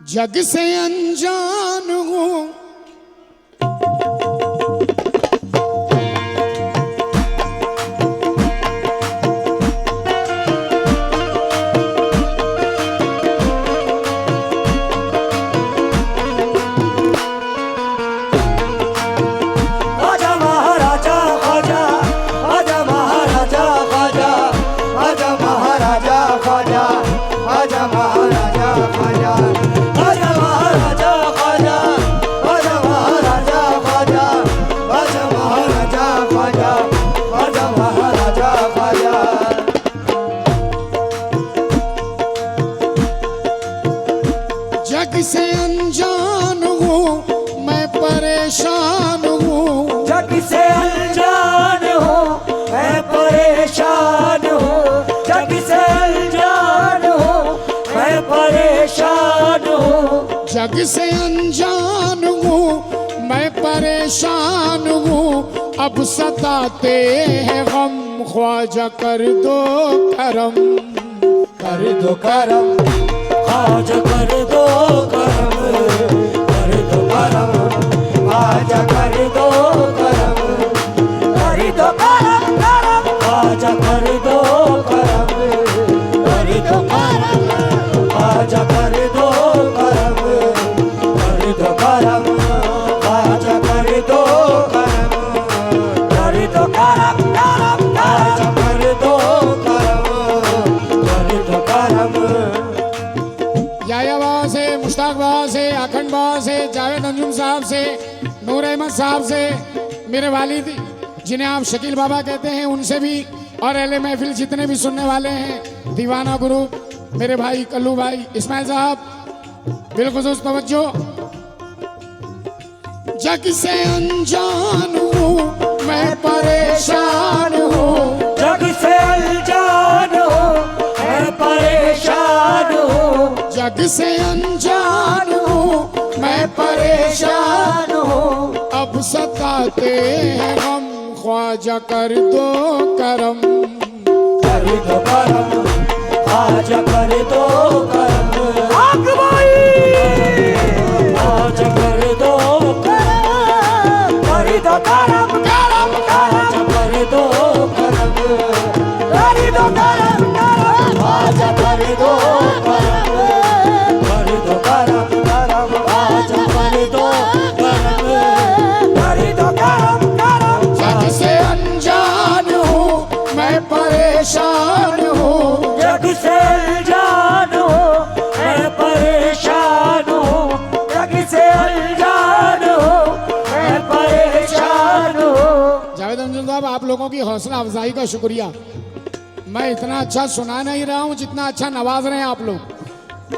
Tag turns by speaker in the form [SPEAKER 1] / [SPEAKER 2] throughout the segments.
[SPEAKER 1] जग से अनजान हूँ जग से अनजान हूँ मैं परेशान हूँ।
[SPEAKER 2] जग से अनजान हूँ मैं परेशान हूँ। जग से अनजान हूँ मैं परेशान हूँ।
[SPEAKER 1] जग से अनजान हूँ मैं परेशान हूँ। अब सताते हैं गम ख्वाजा कर दो करम।
[SPEAKER 2] कर दो करम ख्वाजा कर दो करम। कर दो करम ख्वाजा कर दो करम। कर दो करम करम ख्वाजा कर दो करम। कर दो करम ख्वाजा कर दो करम। कर दो करम ख्वाजा कर दो करम। कर दो करम करम ख्वाजा कर दो करम। कर दो करम।
[SPEAKER 1] याया बाबा से, मुश्ताक बाबा से, अखंड बाबा से, जावेद अंजुम साहब से, नूर अहमद साहब से, मेरे वालिद जिन्हें आप शकील बाबा कहते हैं उनसे भी, और अहले महफिल जितने भी सुनने वाले हैं, दीवाना गुरु मेरे भाई कल्लू भाई इस्माइल साहब बिलखुसूस तवज्जो। जग से अनजान हूँ मैं परेशान हूँ।
[SPEAKER 2] जग से अनजान हूँ मैं परेशान हूँ।
[SPEAKER 1] जग से अनजान हूँ मैं परेशान हूँ। अब सताते हैं गम ख्वाजा कर दो करम।
[SPEAKER 2] कर दो करम ख्वाजा कर दो करम। ख्वाजा कर दो करम। कर दो करम करम ख्वाजा कर दो करम। कर दो करम करम ख्वाजा कर दो करम। कर दो करम करम ख्वाजा कर दो करम। कर दो करम करम।
[SPEAKER 1] जग से अनजान हूँ मैं परेशान हूँ।
[SPEAKER 2] जग से अनजान हूँ मैं परेशान हूँ। जग से अनजान हूँ मैं परेशान हूँ।
[SPEAKER 1] जावेद अंजुम साहब आप लोगों की हौसला अफजाई का शुक्रिया। मैं इतना अच्छा सुना नहीं रहा हूँ जितना अच्छा नवाज रहे हैं आप लोग।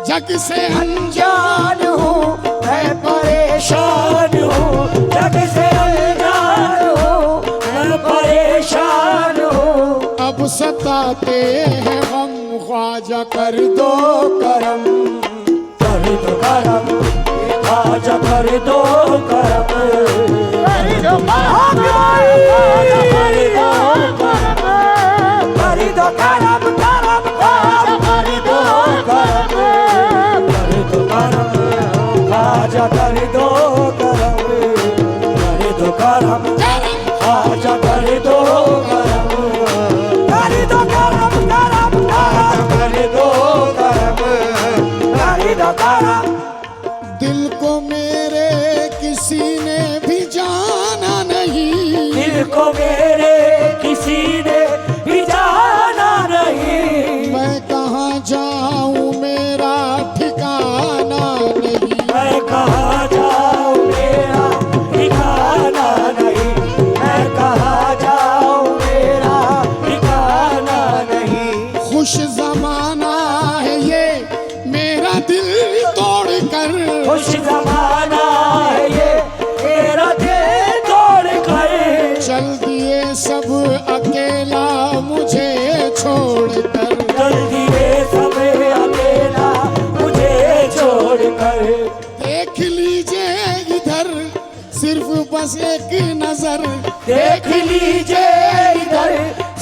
[SPEAKER 1] जग से अनजान हूँ
[SPEAKER 2] मैं परेशान हूँ। जग से अनजान हूँ मैं परेशान हूँ।
[SPEAKER 1] अब सताते हैं गम ख्वाजा कर दो
[SPEAKER 2] करम। कर दो करम ख्वाजा कर दो करम। कर दो करम ख्वाजा कर दो करम। कर दो करम करम ख्वाजा कर दो करम। कर दो करम ख्वाजा कर दो करम। कर दो करम ख्वाजा कर दो करम। कर दो करम करम ख्वाजा कर दो करम। कर दो करम।
[SPEAKER 1] दिल को मेरे किसी ने भी जाना नहीं।
[SPEAKER 2] दिल को मेरे किसी ने भी जाना नहीं।
[SPEAKER 1] मैं कहाँ जाऊँ मेरा ठिकाना नहीं।
[SPEAKER 2] मैं कहाँ जाऊँ मेरा ठिकाना नहीं। मैं कहाँ जाऊँ मेरा ठिकाना नहीं।
[SPEAKER 1] खुश जमाना है ये मेरा दिल तोड़ कर।
[SPEAKER 2] खुश जमाना है ये मेरा दिल तोड़ कर।
[SPEAKER 1] चल दिए सब अकेला मुझे छोड़कर।
[SPEAKER 2] जल्दी ये सब अकेला मुझे छोड़ कर।
[SPEAKER 1] देख लीजिए इधर सिर्फ बस एक नजर।
[SPEAKER 2] देख लीजिए इधर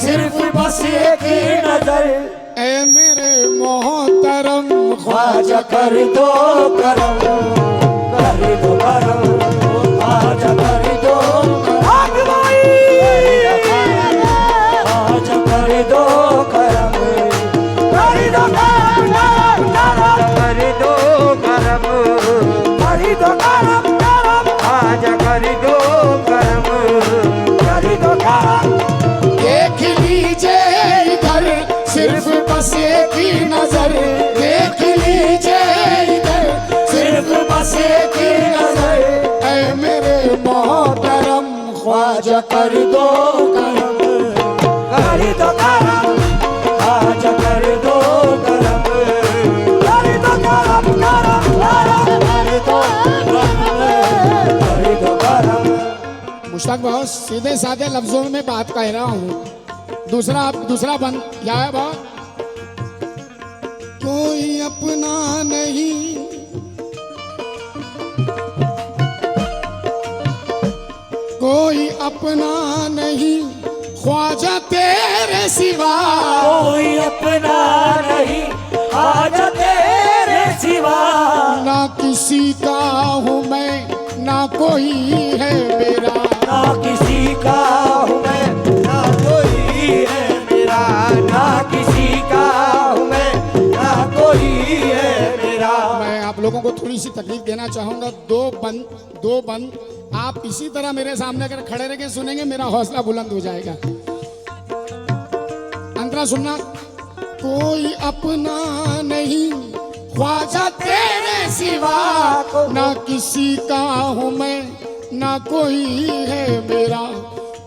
[SPEAKER 2] सिर्फ बस एक नजर।
[SPEAKER 1] ऐ मेरे मोहतरम
[SPEAKER 2] ख्वाजा कर दो करम, कर दो करम, ख्वाजा कर दो करम, ख्वाजा कर दो करम, कर दो करम, कर दो करम, कर दो करम, ख्वाजा कर दो करम, कर दो करम।
[SPEAKER 1] देख लीजिए इधर सिर्फ बस एक ही नजर, देख लीजिए इधर सिर्फ बस एक ही नजर, ऐ मेरे मोहतरम ख्वाजा कर दो करम,
[SPEAKER 2] कर दो करम, ख्वाजा कर दो करम, कर दो करम, करम, कर दो करम, कर दो करम।
[SPEAKER 1] मुश्ताक बहुत सीधे साधे लफ्जों में बात कह रहा हूँ। दूसरा बंद क्या है बात? कोई अपना नहीं, कोई अपना नहीं ख्वाजा तेरे सिवा,
[SPEAKER 2] कोई अपना नहीं ख्वाजा तेरे सिवा,
[SPEAKER 1] ना किसी का हूँ मैं ना कोई है मेरा,
[SPEAKER 2] ना किसी का हूँ मैं ना कोई है मेरा, ना किसी का हूँ मैं ना कोई है मेरा।
[SPEAKER 1] मैं आप लोगों को थोड़ी सी तकलीफ देना चाहूंगा। दो बंद आप इसी तरह मेरे सामने अगर खड़े रह के सुनेंगे मेरा हौसला बुलंद हो जाएगा। अंतरा सुनना। कोई अपना नहीं ख्वाजा तेरे सिवा, ना किसी का हूँ मैं ना कोई है मेरा,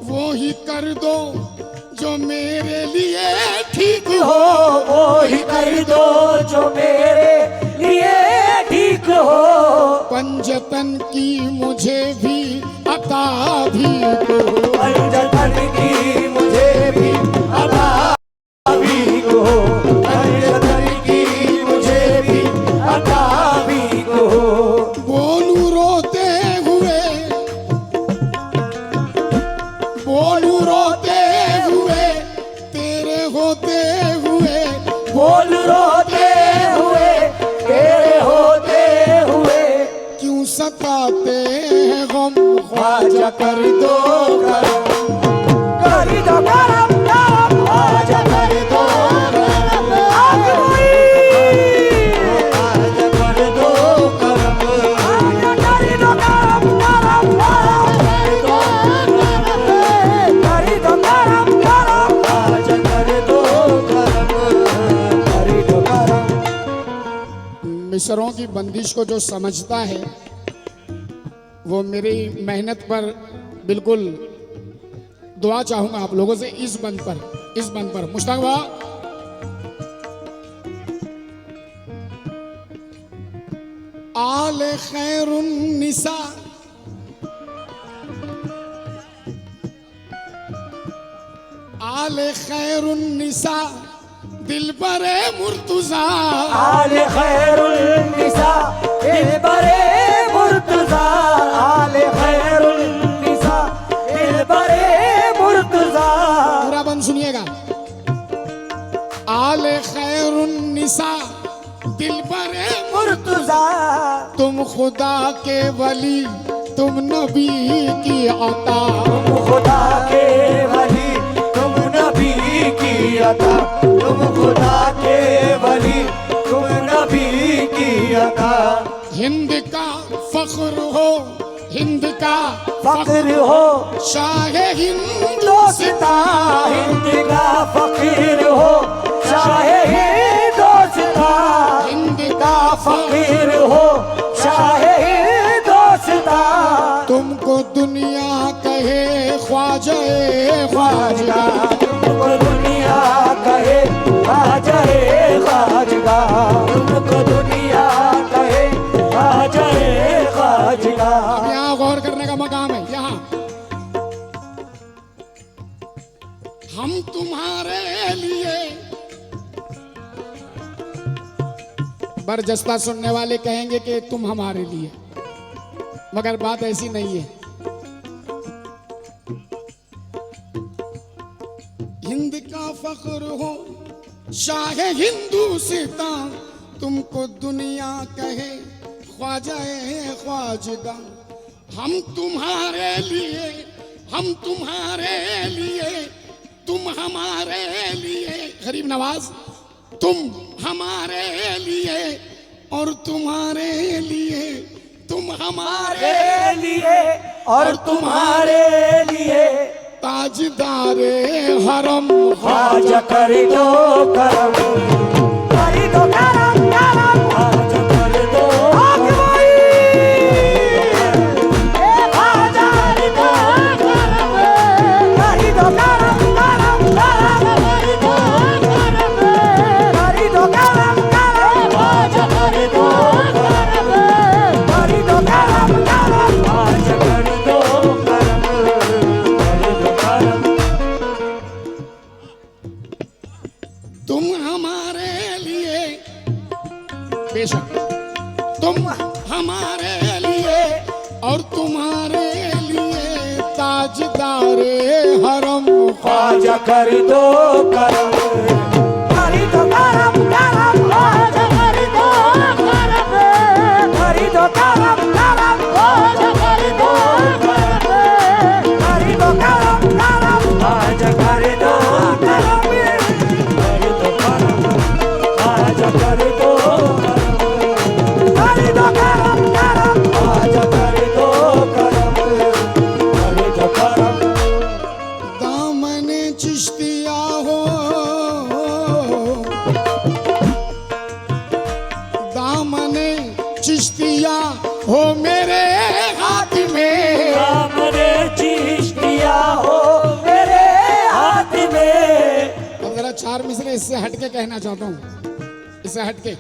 [SPEAKER 1] वो ही कर दो जो मेरे लिए ठीक हो,
[SPEAKER 2] वो ही कर दो जो मेरे लिए ठीक हो,
[SPEAKER 1] पंजतन की मुझे भी अता भी को,
[SPEAKER 2] पंजतन की मुझे भी अता भी को, पंजतन की मुझे भी अता भी को।
[SPEAKER 1] बोलू रोते हुए, बोलू रोते हुए तेरे होते हुए,
[SPEAKER 2] बोल रोते हुए तेरे होते हुए,
[SPEAKER 1] क्यों सताते हैं गम
[SPEAKER 2] ख्वाजा कर दो करम, कर दो करम, करम, ख्वाजा कर दो करम, ख्वाजा कर दो करम, ख्वाजा कर दो करम, करम, कर दो करम, करम, ख्वाजा कर दो करम, कर दो करम।
[SPEAKER 1] मिसरों की बंदिश को जो समझता है वो मेरी मेहनत पर बिल्कुल दुआ चाहूंगा आप लोगों से। इस बंद पर मुश्ताक भाई आले खैरुन निसा, आले खैरुन निसा दिल बरे मुर्तुजा,
[SPEAKER 2] आले खैरुल निसा दिल बरे मुर्तजा, आले खैरुल निसा दिल बरे मुर्तजा।
[SPEAKER 1] पूरा बंद सुनिएगा। आले खैरुन निसा दिल बरे
[SPEAKER 2] मुर्तजा,
[SPEAKER 1] तुम खुदा के वली तुम नबी की अता,
[SPEAKER 2] तुम खुदा के वली तुम नबी की अता, तुम खुदा के वली तुम नबी की अता।
[SPEAKER 1] हिंद का फख्र हो, हिंद का
[SPEAKER 2] फख्र हो
[SPEAKER 1] शाह हिंदुस्तान,
[SPEAKER 2] हिंद का फकीर हो शाह हिंदुस्तान,
[SPEAKER 1] हिंद का
[SPEAKER 2] फकीर हो शाह हिंदुस्तान।
[SPEAKER 1] तुमको दुनिया कहे ख्वाजा ख्वाजा,
[SPEAKER 2] तुमको दुनिया कहे ख्वाजा ख्वाजा, तुमको दुनिया कहे ख्वाजा ख्वाजा।
[SPEAKER 1] अब यहाँ गौर करने का मकाम है। यहाँ हम तुम्हारे लिए, बरजस्ता सुनने वाले कहेंगे कि तुम हमारे लिए, मगर बात ऐसी नहीं है। हिंद का फख्र हो शाह हिंदुस्तान, तुमको दुनिया कहे ख्वाजा ख्वाजदा, हम तुम्हारे लिए, हम तुम्हारे लिए, तुम हमारे लिए। गरीब नवाज, तुम हमारे लिए और तुम्हारे लिए, तुम हमारे
[SPEAKER 2] लिए और तुम्हारे लिए,
[SPEAKER 1] ताजदारे हरम
[SPEAKER 2] ख्वाजा कर दो करम, कर दो करम करम, ख्वाजा कर दो करम, ख्वाजा कर दो करम, कर दो करम करम करम, कर दो करम करम, ख्वाजा कर दो करम, कर दो करम करम, ख्वाजा कर दो करम, कर दो करम।
[SPEAKER 1] तुम हमारे लिए, बेशक तुम हमारे लिए और तुम्हारे लिए, ताजदारे हरम
[SPEAKER 2] ख्वाजा कर दो करम, कर दो करम करम, ख्वाजा कर दो करम, कर दो करम करम, ख्वाजा कर दो करम, कर दो करम करम, ख्वाजा कर दो करम, कर दो करम, ख्वाजा कर दो करम, कर दो करम करम, ख्वाजा कर दो करम, कर दो करम।
[SPEAKER 1] दामने चिश्तिया हो, दामने चिश्तिया हो मेरे हाथ में,
[SPEAKER 2] दामने चिश्तिया हो मेरे हाथ में।
[SPEAKER 1] अब जरा चार मिसरे इससे हटके कहना चाहता हूँ, इससे हटके।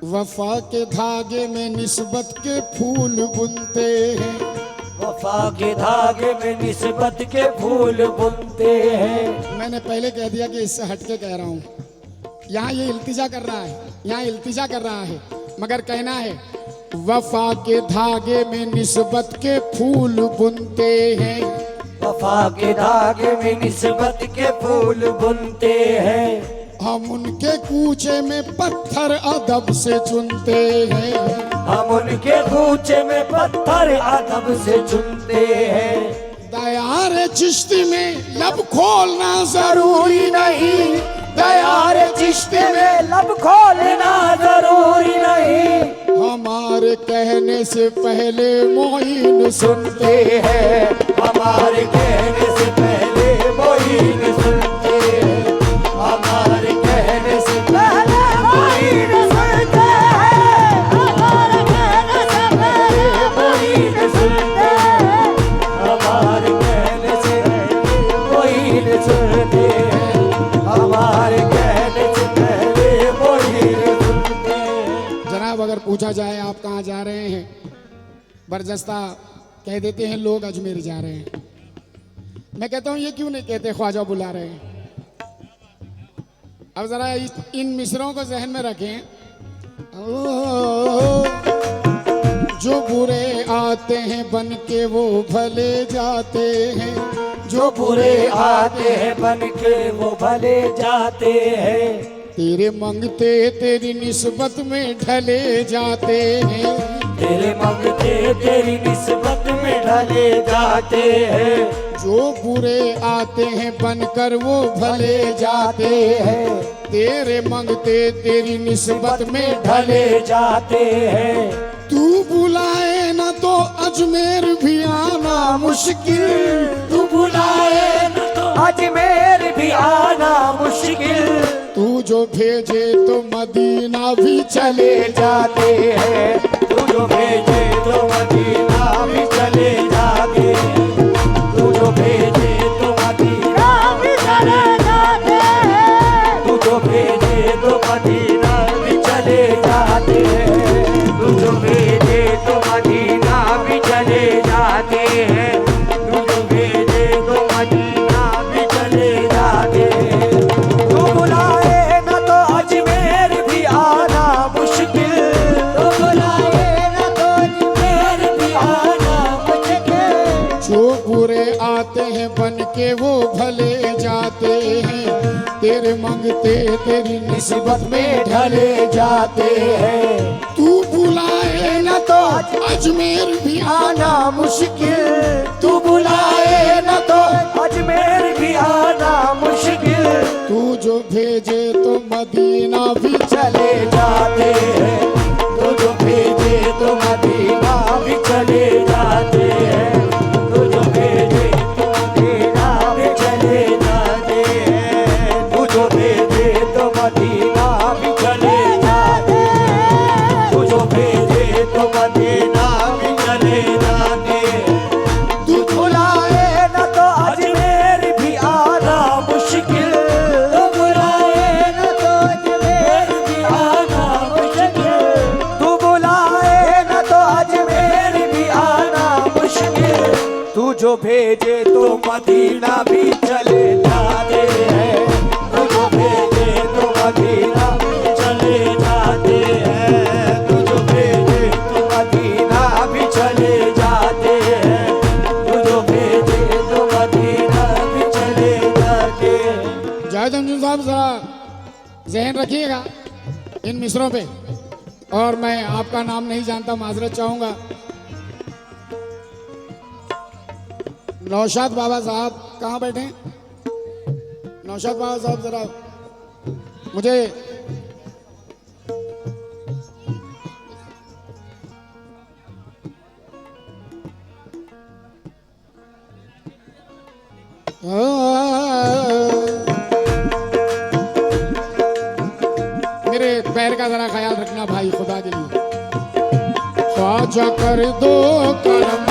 [SPEAKER 1] वफा के धागे में निस्बत के फूल बुनते हैं,
[SPEAKER 2] वफा के धागे में निस्बत के फूल बुनते हैं।
[SPEAKER 1] मैंने पहले कह दिया कि इससे हटके कह रहा हूँ। यहाँ ये इल्तिजा कर रहा है, यहाँ इल्तिजा कर रहा है, मगर कहना है वफा के धागे में निस्बत के फूल बुनते हैं,
[SPEAKER 2] वफा के धागे में निस्बत के फूल बुनते हैं।
[SPEAKER 1] हम उनके कूचे में पत्थर अदब से चुनते हैं,
[SPEAKER 2] हम उनके कूचे में पत्थर अदब से चुनते हैं।
[SPEAKER 1] दयार चिश्ती में लब खोलना जरूरी नहीं,
[SPEAKER 2] दयार चिश्ती में लब खोलना जरूरी नहीं।
[SPEAKER 1] हमारे कहने से पहले मोइन
[SPEAKER 2] सुनते हैं, हमारे कहने से पहले मोइन सुनते हैं, हमारे कहने से पहले मोइन सुनते हैं, हमारे कहने से पहले मोइन सुनते हैं, हमारे कहने से पहले मोइन सुनते हैं, हमारे कहने से पहले मोइन सुनते हैं।
[SPEAKER 1] जनाब, अगर पूछा जाए आप कहाँ जा रहे हैं, बरजस्ता कह देते हैं लोग अजमेर जा रहे हैं। मैं कहता हूँ ये क्यों नहीं कहते ख्वाजा बुला रहे हैं। अब जरा इन मिसरों को जहन में रखें। जो बुरे आते हैं बन के वो भले जाते हैं,
[SPEAKER 2] जो बुरे आते हैं बन के वो भले जाते हैं।
[SPEAKER 1] तेरे मंगते तेरी निस्बत में ढले जाते हैं,
[SPEAKER 2] तेरे मंगते तेरी निस्बत में ढले जाते हैं।
[SPEAKER 1] जो बुरे आते हैं बनकर वो भले जाते हैं, तेरे मंगते तेरी निस्बत में ढले।
[SPEAKER 2] जाते हैं।
[SPEAKER 1] तू बुलाए ना तो अजमेर भी आना मुश्किल,
[SPEAKER 2] तू बुलाए न तो अजमेर भी आना मुश्किल।
[SPEAKER 1] तू जो भेजे तो मदीना भी चले
[SPEAKER 2] जाते हैं, तू जो भेजे तो मदीना भी चले जाते हैं, तू जो भेजे तो मदीना भी चले जाते हैं, तू जो भेजे तो मदीना भी चले जाते हैं, तू जो भेजे तो मदीना भी चले जाते हैं, तू जो भेजे तो मदीना भी चले जाते हैं। तू बुलाए न तो अजमेर भी आना मुश्किल, तू बुलाए
[SPEAKER 1] मांगते तेरी
[SPEAKER 2] निस्बत में ढले जाते हैं।
[SPEAKER 1] तू बुलाए
[SPEAKER 2] न तो
[SPEAKER 1] अजमेर भी
[SPEAKER 2] आना मुश्किल, तू बुलाए न तो अजमेर भी आना मुश्किल।
[SPEAKER 1] तू जो भेजे तो मदीना भी
[SPEAKER 2] चले जाते हैं, तू जो भेजे तो मदीना भी चले जाते हैं, तू जो भेजे तो मदीना भी चले जाते हैं, तू जो भेजे तो मदीना भी चले जाते हैं, तू जो भेजे तो मदीना भी चले जाते हैं। तू बुलाए न तो अजमेर भी आना मुश्किल, तू बुलाए न तो अजमेर भी आना मुश्किल, तू बुलाए न तो अजमेर भी आना मुश्किल। तू जो भेजे तो मदीना भी चले जाते हैं, तू जो भेजे तो मदीना भी चले जाते हैं, तू जो भेजे तो मदीना भी चले जाते हैं, तू जो भेजे तो मदीना भी चले जाते हैं।
[SPEAKER 1] जावेद अंजुम साहब जरा जहन रखिएगा इन मिसरों पे, और मैं आपका नाम नहीं जानता, माजरत चाहूंगा। नौशाद बाबा साहब कहाँ बैठे हैं? नौशाद बाबा साहब जरा मुझे मेरे पैर का जरा ख्याल रखना भाई, खुदा के लिए। ख्वाजा कर दो करम,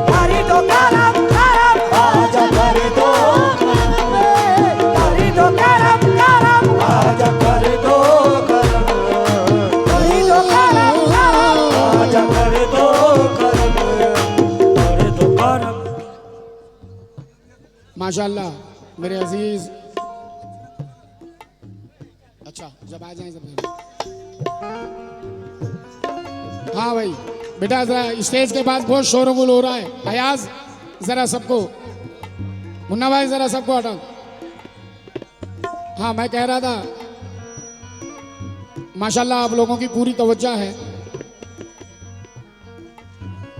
[SPEAKER 2] करी दो करम करम, ख्वाजा कर दो करम, करी दो करम करम, ख्वाजा कर दो करम, करी दो करम करम, ख्वाजा कर दो करम, कर दो करम।
[SPEAKER 1] माशाल्लाह मेरे अजीज। अच्छा जब आ जाए सब। हाँ भाई बेटा जरा स्टेज के पास बहुत शोरगुल हो रहा है। अयाज जरा सबको, मुन्ना भाई जरा सबको हटाओ। हाँ मैं कह रहा था माशाल्लाह आप लोगों की पूरी तवज्जो है।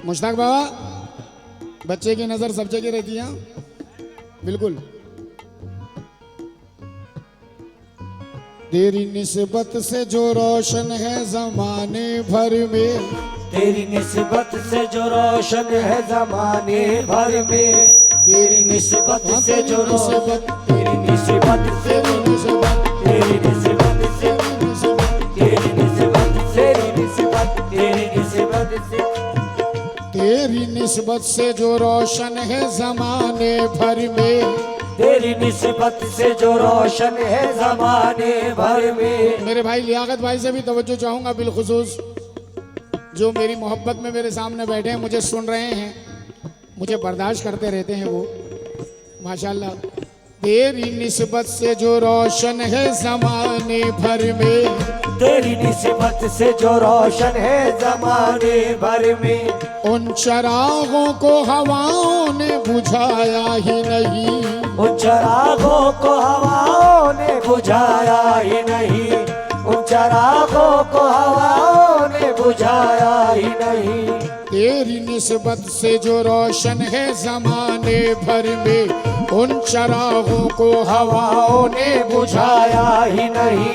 [SPEAKER 1] मुश्ताक बाबा बच्चे की नजर सब जगह रहती है, बिल्कुल। तेरी निस्बत से जो रोशन है जमाने भर में,
[SPEAKER 2] तेरी निस्बत से जो रोशन है जमाने भर में, तेरी निस्बत से जो रोशन, तेरी निस्बत से, तेरी निस्बत, तेरी निस्बत से, तेरी निस्बत से, तेरी निस्बत, तेरी निस्बत से,
[SPEAKER 1] तेरी निस्बत से जो रोशन है जमाने भर में,
[SPEAKER 2] तेरी निस्बत से जो रोशन है जमाने भर में।
[SPEAKER 1] मेरे भाई लियाकत भाई से भी तवज्जो चाहूंगा, बिलखुसूस जो मेरी मोहब्बत में मेरे सामने बैठे हैं, मुझे सुन रहे हैं, मुझे बर्दाश्त करते रहते हैं वो, माशाल्लाह। तेरी निस्बत से जो रोशन है जमाने भर में,
[SPEAKER 2] तेरी निस्बत से जो रोशन है जमाने भर में,
[SPEAKER 1] उन चरागों को हवाओं ने बुझाया ही नहीं,
[SPEAKER 2] उन चरागों को हवाओं ने बुझाया ही नहीं, उन चरागों को हवाओं ने बुझाया ही नहीं।
[SPEAKER 1] तेरी निस्बत से जो रोशन है जमाने भर में, उन चरागों को हवाओं ने
[SPEAKER 2] बुझाया ही नहीं।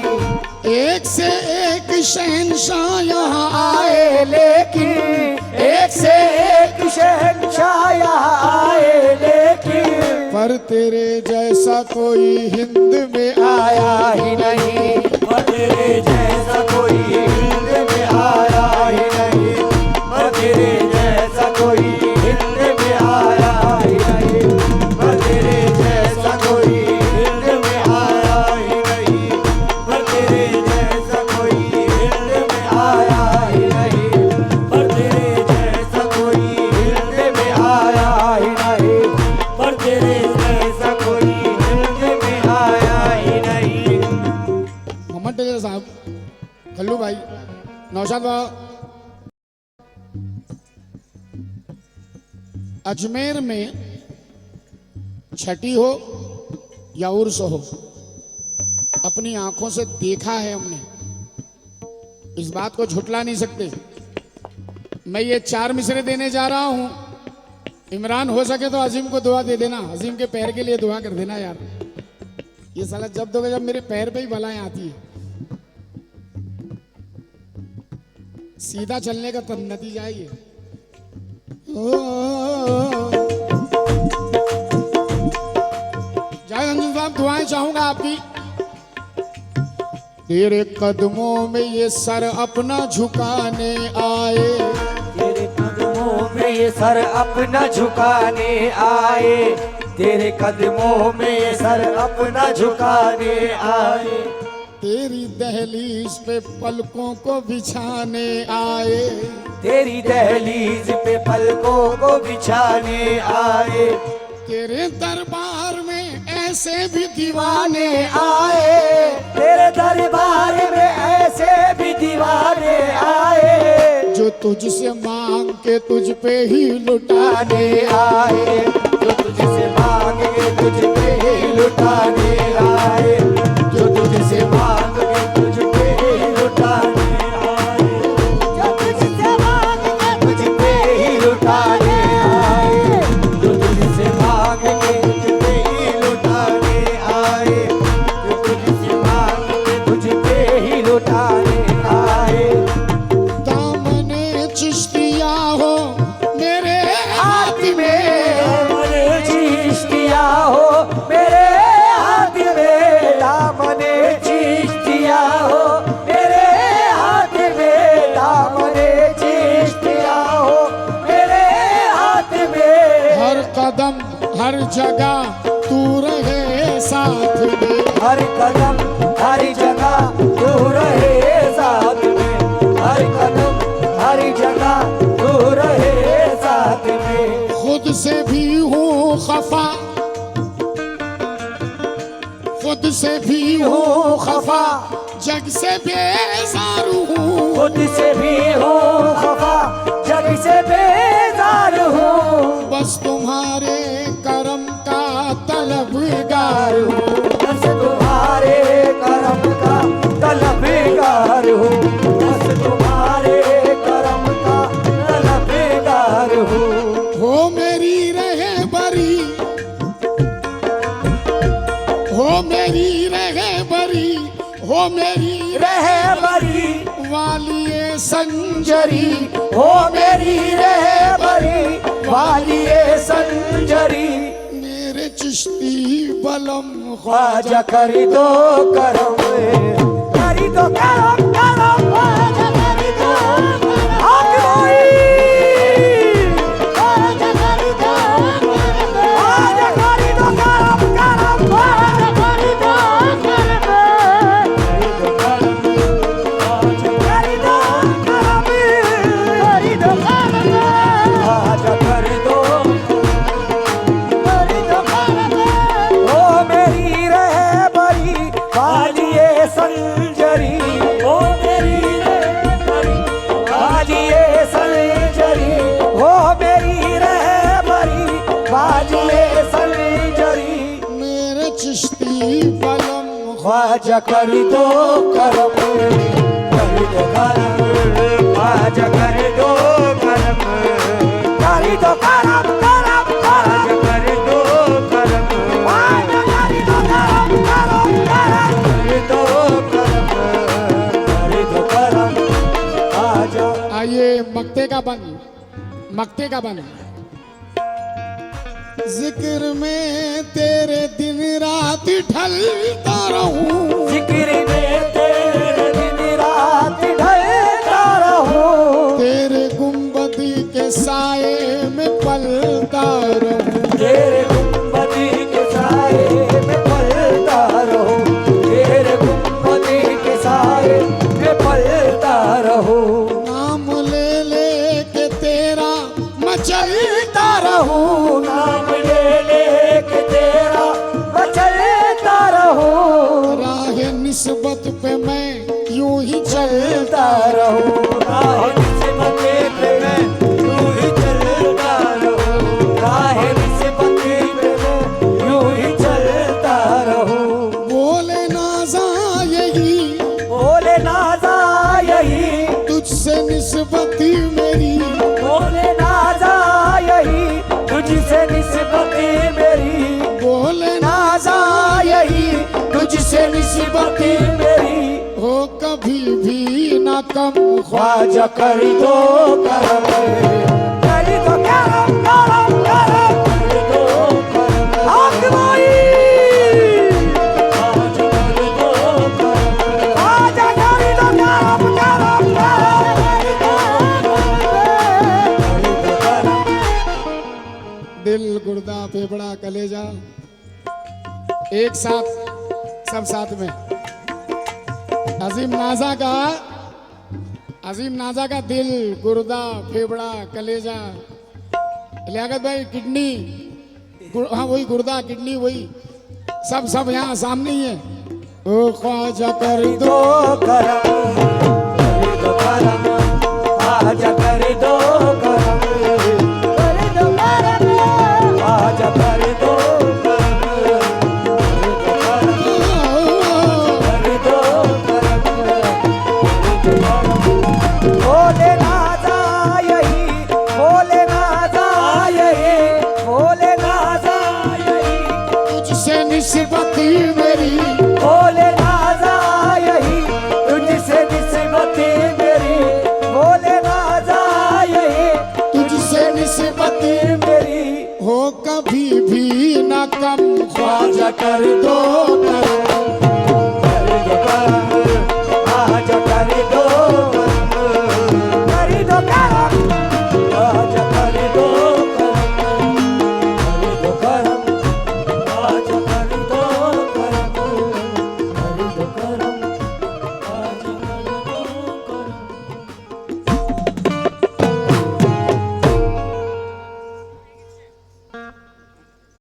[SPEAKER 1] एक से एक शहंशाह यहाँ आए,
[SPEAKER 2] आए लेकिन एक से एक शहंशाह यहाँ आए लेकिन,
[SPEAKER 1] पर तेरे जैसा कोई हिंद में
[SPEAKER 2] आया ही नहीं, पर तेरे जैसा कोई हिंद में आया ही नहीं, पर तेरे जैसा कोई हिंद में आया ही नहीं, पर तेरे जैसा कोई हिंद में आया ही नहीं, पर तेरे जैसा कोई हिंद में आया ही नहीं, पर तेरे जैसा कोई हिंद में आया ही नहीं, पर तेरे जैसा कोई हिंद में आया ही नहीं।
[SPEAKER 1] मोहम्मद टेलर साहब, खल्लू भाई, नौशाद बाबा, अजमेर में छठी हो या उर्स हो, अपनी आंखों से देखा है हमने, इस बात को झुठला नहीं सकते। मैं ये 4 मिसरे देने जा रहा हूं। इमरान हो सके तो अजीम को दुआ दे देना, अजीम के पैर के लिए दुआ कर देना यार। ये साला जब दोगे जब मेरे पैर पे ही बलाएं आती है। सीधा चलने का नतीजा है ये। जावेद अंजुम साहब दुआएं चाहूंगा आपकी। तेरे कदमों में ये सर अपना झुकाने आए,
[SPEAKER 2] तेरे कदमों में ये सर अपना झुकाने आए, तेरे कदमों में ये सर अपना झुकाने आए,
[SPEAKER 1] तेरी दहलीज पे पलकों को बिछाने आए,
[SPEAKER 2] तेरी दहलीज पे पलकों को बिछाने आए,
[SPEAKER 1] तेरे दरबार में ऐसे भी दीवाने
[SPEAKER 2] आए, तेरे दरबार में ऐसे भी दीवाने आए,
[SPEAKER 1] जो तुझसे मांग के तुझ पे ही लुटाने
[SPEAKER 2] आए, जो तुझसे मांग के तुझ पे ही लुटाने आए, जो तुझसे मांग के तुझ पे ही लुटाने आए, जो तुझसे मांग के तुझ पे ही लुटाने आए, जो तुझसे मांग के तुझ पे ही लुटाने आए, जो तुझसे मांग के तुझ पे ही लुटाने आए।
[SPEAKER 1] दामने चिश्तिया हो मेरे हाथ में,
[SPEAKER 2] दामने चिश्तिया हो मेरे हाथ में, दामने चिश्तिया हो मेरे हाथ में, दामने चिश्तिया हो मेरे हाथ में,
[SPEAKER 1] हर कदम हर जगह तू रहे साथ में,
[SPEAKER 2] हर कदम हर जगह तू रहे साथ में, हर कदम हर जगह तू रहे साथ में,
[SPEAKER 1] खुद से भी हूँ खफा, खुद से भी हूँ खफा, जग से बेजार हूँ,
[SPEAKER 2] खुद से भी हो खफा, जग से बेजार हूँ,
[SPEAKER 1] बस तुम्हारे करम का तलबगार हूँ,
[SPEAKER 2] बस तुम्हारे करम का तलबगार हूँ, बस तुम्हारे करम का तलबगार हूँ।
[SPEAKER 1] हो मेरी रहे बरी, हो मेरी रहे बरी, हो मेरी
[SPEAKER 2] रहे बरी
[SPEAKER 1] वालिए संजरी,
[SPEAKER 2] हो मेरी रहे बरी वालिए संजरी,
[SPEAKER 1] मेरे चिश्ती बलम
[SPEAKER 2] ख्वाजा कर दो करम, कर दो करम करम, ख्वाजा कर दो करम, ख्वाजा कर दो करम, ख्वाजा कर दो करम करम, ख्वाजा कर दो करम, कर दो करम, कर दो करम, ख्वाजा कर दो ओ मेरी रहे बरी वालिए संजरी, ओ मेरी रहे बरी वालिए संजरी, ओ मेरी रहे बरी वालिए संजरी,
[SPEAKER 1] मेरे चिश्ती बलम
[SPEAKER 2] ख्वाजा कर दो करम, कर दो करम, ख्वाजा कर दो करम, कर दो करम करम, ख्वाजा कर दो करम, ख्वाजा कर दो करम करम करम, कर दो करम, कर दो करम, ख्वाजा।
[SPEAKER 1] आइए मक्ते का बन, मक्ते का बन। जिक्र में तेरे दिन रात ढलता रहूं,
[SPEAKER 2] जिक्र में तेरे दिन रात ढलता रहूं,
[SPEAKER 1] तेरे गुंबदी के साए में पलता रहूं,
[SPEAKER 2] तेरे गुंबदी के साए में पलता रहूं, तेरे गुंबदी के साए में पलता रहूं,
[SPEAKER 1] नाम ले ले के तेरा मचलता
[SPEAKER 2] रहूं, नाम ले ले के तेरा मचलता रहूं,
[SPEAKER 1] राह निस्बत पे मैं यूं ही चलता
[SPEAKER 2] रहूं, राह निस्बत पे मैं यूं ही चलता रहूं, राह निस्बत पे मैं यूं ही चलता रहूं,
[SPEAKER 1] बोले ना निस्बती मेरी
[SPEAKER 2] बोले ना जा यही तुझसे निस्बती मेरी
[SPEAKER 1] बोले
[SPEAKER 2] ना जा यही तुझसे निस्बती मेरी
[SPEAKER 1] हो कभी भी ना कम
[SPEAKER 2] ख्वाजा कर दो करम कर दो करम करम करम कर दो करम आग भाई ख्वाजा कर दो करम ख्वाजा कर दो करम करम करम
[SPEAKER 1] दिल गुर्दा फेफड़ा कलेजा एक साथ सब साथ में अजीम नाजा का दिल गुर्दा फेफड़ा कलेजा लियाकत भाई किडनी हाँ वही गुर्दा किडनी वही सब यहाँ सामने ही है ओ ख्वाजा कर दो
[SPEAKER 2] दो करम ख्वाजा कर दो करम ख्वाजा कर दो बोले ना जा यही बोले ना जा यही बोले ना जा यही
[SPEAKER 1] तुझसे निस्बती मेरी
[SPEAKER 2] बोले ना जा यही तुझसे निस्बती मेरी बोले ना जा यही
[SPEAKER 1] तुझसे निस्बती
[SPEAKER 2] मेरी
[SPEAKER 1] हो कभी भी ना कम
[SPEAKER 2] ख्वाजा कर दो